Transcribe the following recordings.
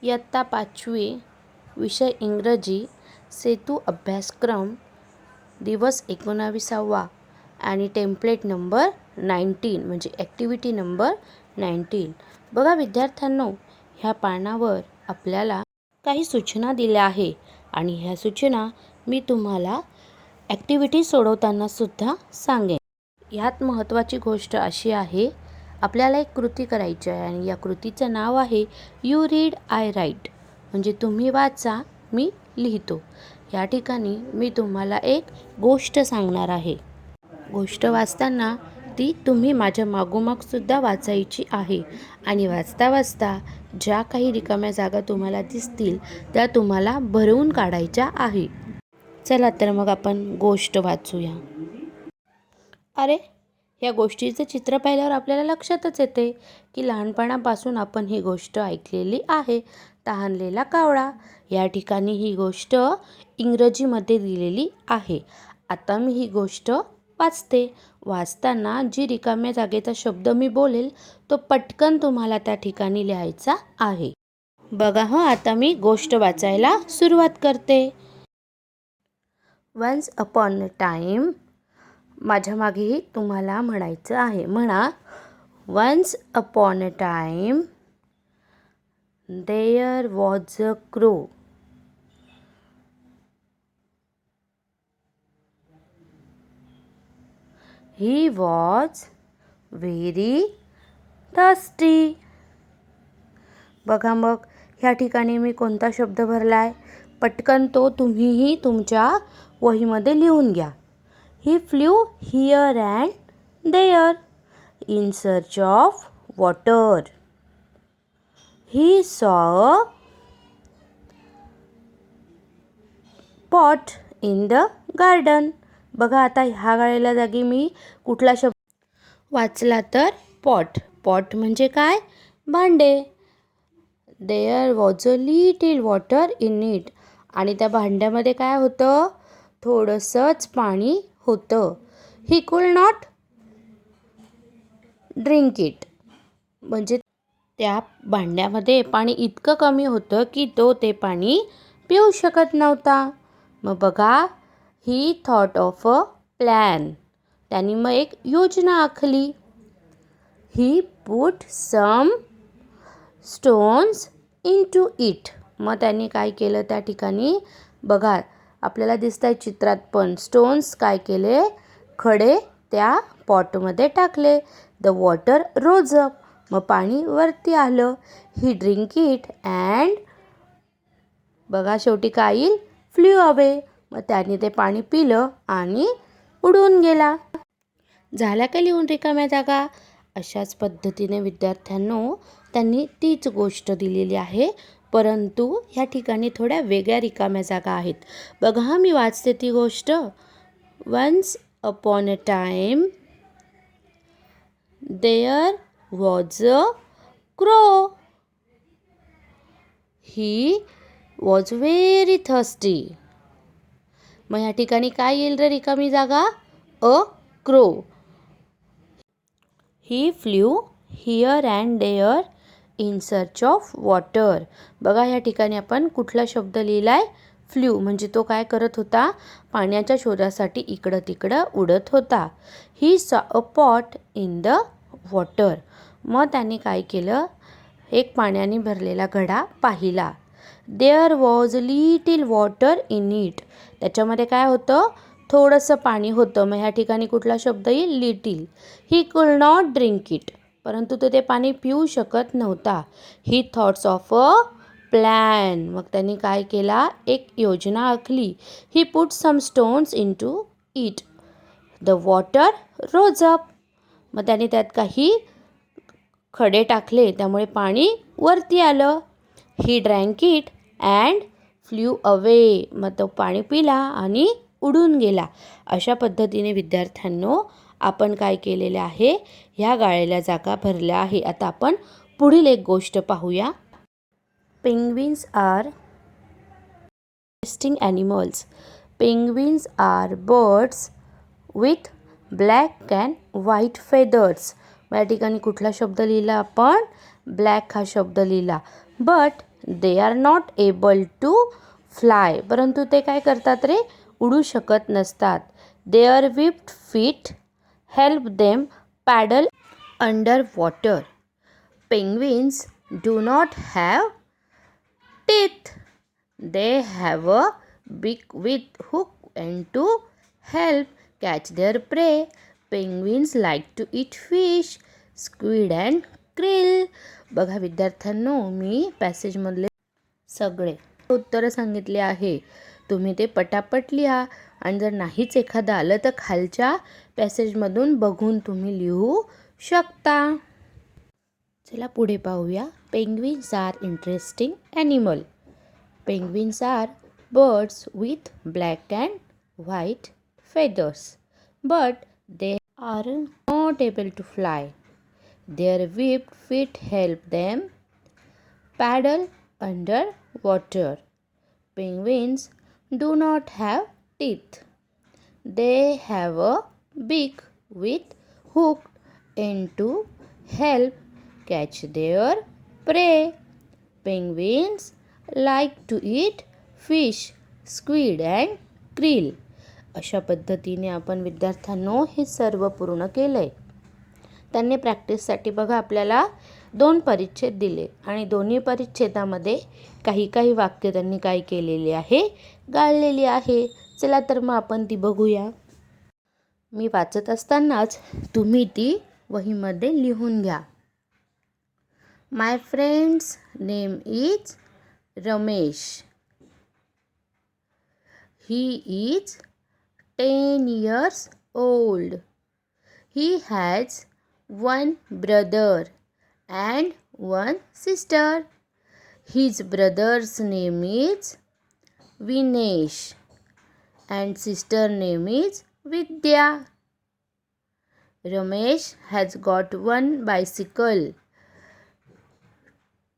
इयत्ता 5वी, विषय इंग्रजी, सेतू अभ्यासक्रम, दिवस 19वा आणि टेम्पलेट नंबर 19 म्हणजे ॲक्टिव्हिटी नंबर 19. बघा विद्यार्थ्यांनो, ह्या पानावर आपल्याला काही सूचना दिल्या आहे आणि ह्या सूचना मी तुम्हाला ॲक्टिव्हिटी सोडवताना सुद्धा सांगेन. ह्यात महत्त्वाची गोष्ट अशी आहे, आपल्याला एक कृती करायची आहे आणि या कृतीचं नाव आहे यू रीड आय राईट, म्हणजे तुम्ही वाचा मी लिहितो. या ठिकाणी मी तुम्हाला एक गोष्ट सांगणार आहे. गोष्ट वाचताना ती तुम्ही माझ्या मागोमागसुद्धा वाचायची आहे आणि वाचता वाचता ज्या काही रिकाम्या जागा तुम्हाला दिसतील त्या तुम्हाला भरवून काढायच्या आहे. चला तर मग आपण गोष्ट वाचूया. अरे, या गोष्टीचं चित्र पाहिल्यावर आपल्याला लक्षातच येते की लहानपणापासून आपण ही गोष्ट ऐकलेली आहे. तहानलेला कावळा. या ठिकाणी ही गोष्ट इंग्रजीमध्ये दिलेली आहे. आता मी ही गोष्ट वाचते. वाचताना जी रिकाम्या जागेचा शब्द मी बोलेल तो पटकन तुम्हाला त्या ठिकाणी लिहायचा आहे. बघा आता मी गोष्ट वाचायला सुरुवात करते. Once upon a time. माझ्या मागेही तुम्हाला म्हणायचं आहे. म्हणा, once upon a time there was a crow. He was very thirsty. बघा मग ह्या ठिकाणी मी कोणता शब्द भरलाय, पटकन तो तुम्हीही तुमच्या वहीमध्ये लिहून घ्या. He flew here and there in search of water. He saw a pot in the garden. बघा आता ह्या गाळ्याला जागी मी कुठला शब्द वाचला तर पॉट. पॉट म्हणजे काय? भांडे. There was a little water in it. आणि त्या भांड्यामध्ये काय होतं? थोडंसंच पाणी होतं. He could not drink it. म्हणजे त्या भांड्यामध्ये पाणी इतकं कमी होतं की तो ते पाणी पिऊ शकत नव्हता. मग बघा, he thought of a plan. त्यांनी मग एक योजना आखली. He put some stones into it. मग त्यांनी काय केलं त्या ठिकाणी? बघा आपल्याला दिसत आहे चित्रात पण स्टोन्स काय केले? खडे त्या पॉटमध्ये टाकले. The water rose up. मग पाणी वरती आलं. ही ड्रिंक इट अँड बघा शेवटी काय येईल? Flew away. मग त्याने ते पाणी पिलं आणि उडून गेला. झाल्या का लिहून रिकाम्या जागा? अशाच पद्धतीने विद्यार्थ्यांनो त्यांनी तीच गोष्ट दिलेली आहे, परंतु ह्या ठिकाणी थोड्या वेगळ्या रिकाम्या जागा आहेत. बघा मी वाचते ती गोष्ट. Once upon a time there was a crow. He was very thirsty. मग ह्या ठिकाणी काय येईल रे रिकामी जागा? A crow. He flew here and there in search of water. बघा ह्या ठिकाणी आपण कुठला शब्द लिहिलाय? फ्ल्यू. म्हणजे तो काय करत होता? पाण्याच्या शोधासाठी इकडं तिकडं उडत होता. He saw a pot in the water. मग त्याने काय केलं? एक पाण्याने भरलेला घडा पाहिला. There was little water in it. त्याच्यामध्ये काय होतं? थोडंसं पाणी होतं. मग ह्या ठिकाणी कुठला शब्द येईल? Little. He could not drink it. परंतु तो ते पाणी पिऊ शकत नव्हता. He thoughts of a plan. मग त्यांनी काय केला? एक योजना आखली. He put some stones into it. The water rose up. मग त्याने त्यात काही खडे टाकले, त्यामुळे पाणी वरती आलं. He drank it and flew away. मग तो पाणी पिला आणि उडून गेला. अशा पद्धतीने विद्यार्थ्यांनो आपण काय केलेले आहे? ह्या गाळलेल्या जागा भरल्या आहे. आता आपण पुढील एक गोष्ट पाहूया. Penguins are interesting animals. Penguins are birds with black and white feathers. या ठिकाणी कुठला शब्द लिहिला आपण? ब्लॅक हा शब्द लिहिला. But they are not able to fly. परंतु ते काय करतात रे, उडू शकत नसतात. Their webbed feet help them paddle under water. Penguins do not have teeth. They have a beak with hook and to help catch their prey. Penguins like to eat fish, squid and krill. बघा विद्यार्थ्यांनो, मी पॅसेजमधले सगळे उत्तरं सांगितले आहे. तुम्ही ते पटापट लिहा आणि जर नाहीच एखादं आलं तर खालच्या पॅसेजमधून बघून तुम्ही लिहू शकता. चला पुढे पाहूया. Penguins are interesting animal. Penguins are birds with black and white feathers, but they are not able to fly. Their webbed feet help them paddle under water. Penguins do not have teeth. They have a beak with hooked end to help catch their prey. Penguins like to eat fish, squid and krill. अशा पद्धतीने आपण विद्यार्थ्यांनो हे सर्व पूर्ण केलं आहे. त्यांनी प्रॅक्टिससाठी बघा आपल्याला 2 परिच्छेद दिले आणि दोन्ही परिच्छेदामध्ये काही वाक्य त्यांनी काय केलेली आहे, गाळलेली आहे. चला तर मग आपण ती बघूया. मी वाचत असतानाच तुम्ही ती वहीमध्ये लिहून घ्या. My friend's name is Ramesh. He is 10 years old. He has one brother and one sister. His brother's name is Vinesh and sister name is Vidya. Ramesh has got one bicycle,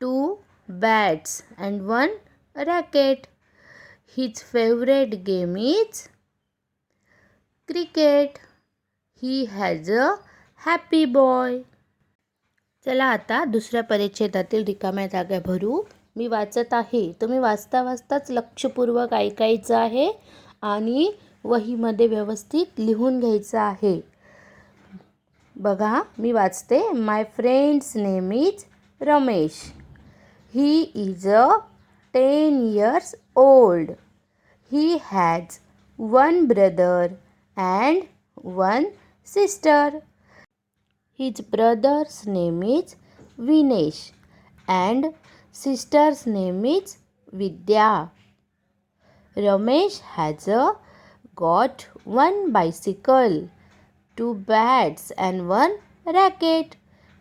2 bats and 1 racket. His favorite game is cricket. He has a happy boy. चला आता दुसऱ्या परिच्छेदातील रिकाम्या जागा भरू. मी वाचत आहे, तुम्ही वाचताच लक्षपूर्वक ऐकायचं आहे आणि वहीमध्ये व्यवस्थित लिहून घ्यायचं आहे. बघा मी वाचते. My friend's name is Ramesh. He is 10 years old. He has one brother and one sister. His brother's name is Vinesh and sister's name is Vidya. Ramesh has got one bicycle, 2 bats and 1 racket.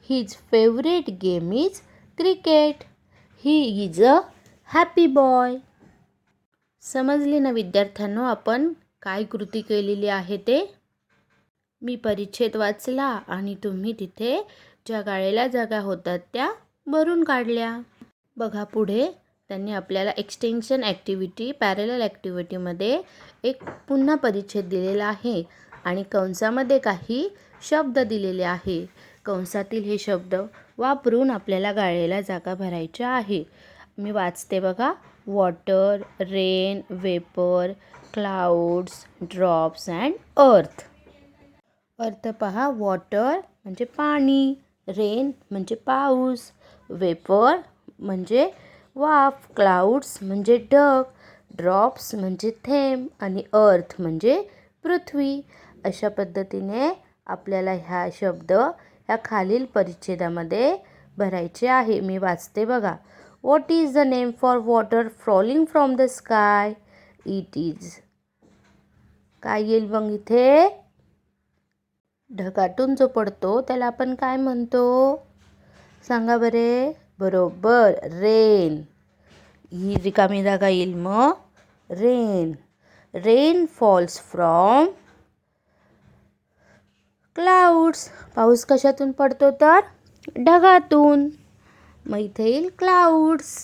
His favorite game is cricket. He is a happy boy. समजले ना विद्यार्थ्यांनो आपण काय कृती केलेली आहे ते? मी परिच्छेद वाचला आणि तुम्ही तिथे ज्या गाळलेल्या जागा होतात त्या भरून काढल्या. बघा पुढे त्यांनी आपल्याला एक्सटेन्शन ॲक्टिव्हिटी, पॅरलल ॲक्टिव्हिटीमध्ये एक पुन्हा परिच्छेद दिलेला आहे आणि कंसामध्ये काही शब्द दिलेले आहे. कंसातील हे शब्द वापरून आपल्याला गाळलेल्या जागा भरायच्या आहे. मी वाचते बघा. Water, rain, vapour, clouds, drops and अर्थ. अर्थ पहा. वॉटर म्हणजे पाणी, रेन म्हणजे पाऊस, वेपर म्हणजे वाफ, क्लाउड्स म्हणजे ढग, ड्रॉप्स म्हणजे थेंब आणि अर्थ म्हणजे पृथ्वी. अशा पद्धतीने आपल्याला ह्या शब्द ह्या खालील परिच्छेदामध्ये भरायचे आहे. मी वाचते बघा. What is the name for water falling from the sky? It is. काय येईल मग इथे? ढगातून जो पडतो त्याला आपण काय म्हणतो? सांगा बरे. बरोबर, रेन. ही रिकामी जागा येईल मग rain. Rain falls from clouds. पाऊस कशातून पडतो तर? ढगातून. मग इथे येईल clouds.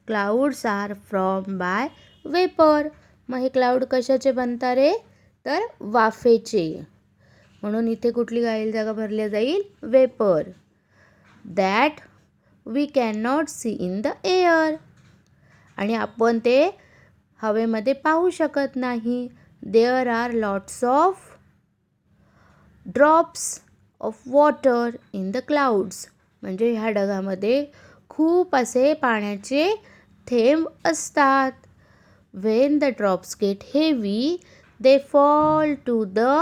Clouds are from by vapour. मग हे क्लाउड कशाचे बनतात रे? तर वाफेचे. म्हणून इथे कुठली गाळलेली जागा भरली जाईल? Vapour. That we can not see in the air. आणि आपण ते हवेमध्ये पाहू शकत नाही. There are lots of drops of water in the clouds. म्हणजे ह्या ढगामध्ये खूप असे पाण्याचे थेंब असतात. When the drops get heavy, they fall to the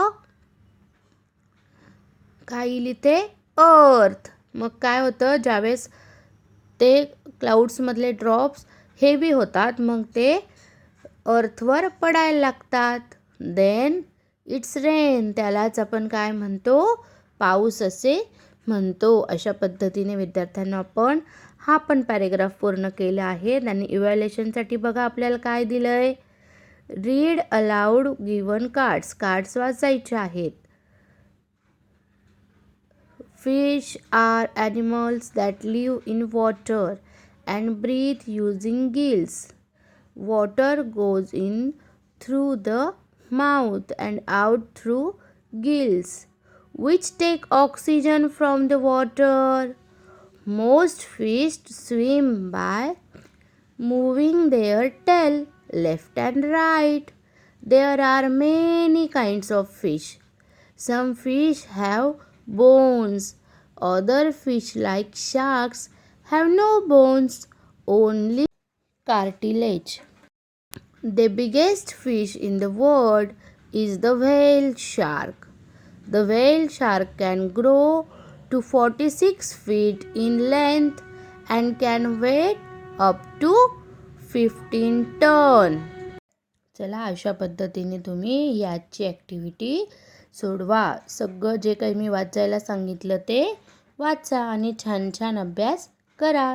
काय लिहिते अर्थ. मग काय होतं, ज्यावेळेस ते क्लाउड्समधले ड्रॉप्स हेवी होतात मग ते अर्थवर पडायला लागतात. Then it's rain. त्यालाच आपण काय म्हणतो, पाऊस असे म्हणतो. अशा पद्धतीने विद्यार्थ्यांना आपण हा पण पॅरेग्राफ पूर्ण केला आहे. आणि इव्हॅल्युएशनसाठी बघा आपल्याला काय दिलं आहे. रीड अलाउड गिवन कार्ड्स वाचायचे आहेत. Fish are animals that live in water and breathe using gills. Water goes in through the mouth and out through gills which take oxygen from the water. Most fish swim by moving their tail left and right. There are many kinds of fish. Some fish have bones. Other fish like sharks have no bones, only cartilage. The biggest fish in the world is the whale shark. The whale shark can grow to 46 feet in length and can weigh up to 15 ton. चला, अशा पद्धतीने तुम्ही याची activity सोडवा. सगळं जे काही मी वाचायला सांगितलं ते वाचा आणि छान छान अभ्यास करा.